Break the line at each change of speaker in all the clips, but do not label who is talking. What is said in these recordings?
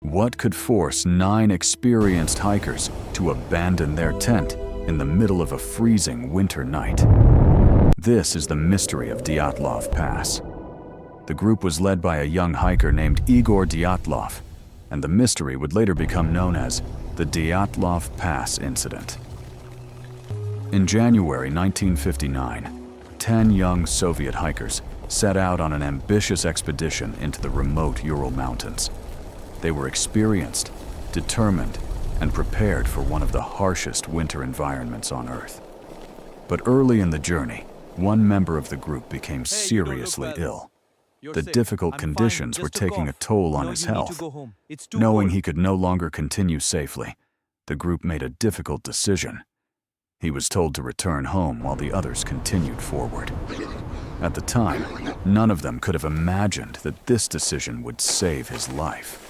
What could force 9 experienced hikers to abandon their tent in the middle of a freezing winter night? This is the mystery of Dyatlov Pass. The group was led by a young hiker named Igor Dyatlov, and the mystery would later become known as the Dyatlov Pass Incident. In January 1959, 10 young Soviet hikers set out on an ambitious expedition into the remote Ural Mountains. They were experienced, determined, and prepared for one of the harshest winter environments on Earth. But early in the journey, one member of the group became seriously ill. The difficult conditions were taking a toll on his health. Knowing he could no longer continue safely, the group made a difficult decision. He was told to return home while the others continued forward. At the time, none of them could have imagined that this decision would save his life.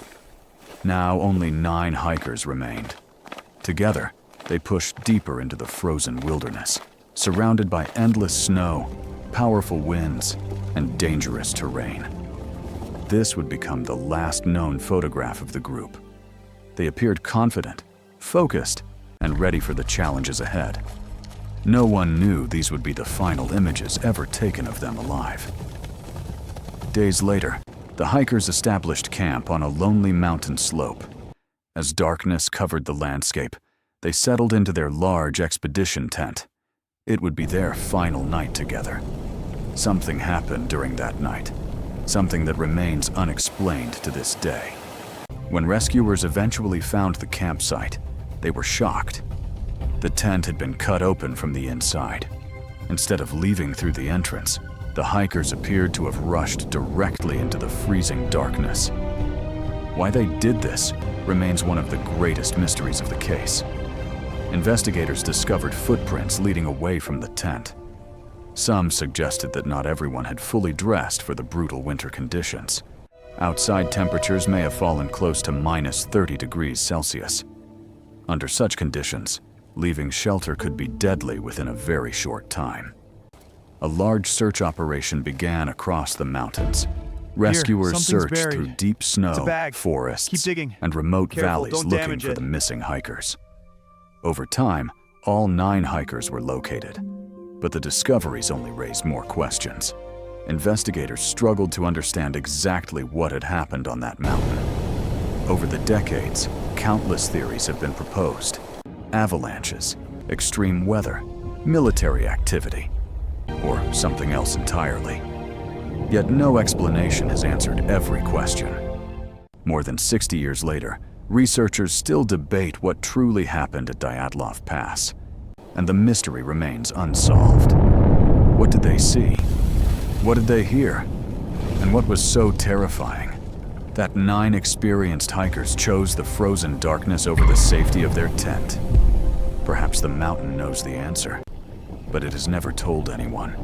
Now only 9 hikers remained. Together, they pushed deeper into the frozen wilderness, surrounded by endless snow, powerful winds, and dangerous terrain. This would become the last known photograph of the group. They appeared confident, focused, and ready for the challenges ahead. No one knew these would be the final images ever taken of them alive. Days later, the hikers established camp on a lonely mountain slope. As darkness covered the landscape, they settled into their large expedition tent. It would be their final night together. Something happened during that night, something that remains unexplained to this day. When rescuers eventually found the campsite, they were shocked. The tent had been cut open from the inside. Instead of leaving through the entrance, the hikers appeared to have rushed directly into the freezing darkness. Why they did this remains one of the greatest mysteries of the case. Investigators discovered footprints leading away from the tent. Some suggested that not everyone had fully dressed for the brutal winter conditions. Outside temperatures may have fallen close to -30 degrees Celsius. Under such conditions, leaving shelter could be deadly within a very short time. A large search operation began across the mountains. Rescuers searched through deep snow, forests, and remote valleys looking for the missing hikers. Over time, all 9 hikers were located, but the discoveries only raised more questions. Investigators struggled to understand exactly what had happened on that mountain. Over the decades, countless theories have been proposed. Avalanches, extreme weather, military activity, or something else entirely. Yet no explanation has answered every question. More than 60 years later, researchers still debate what truly happened at Dyatlov Pass, and the mystery remains unsolved. What did they see? What did they hear? And what was so terrifying? That 9 experienced hikers chose the frozen darkness over the safety of their tent. Perhaps the mountain knows the answer, but it has never told anyone.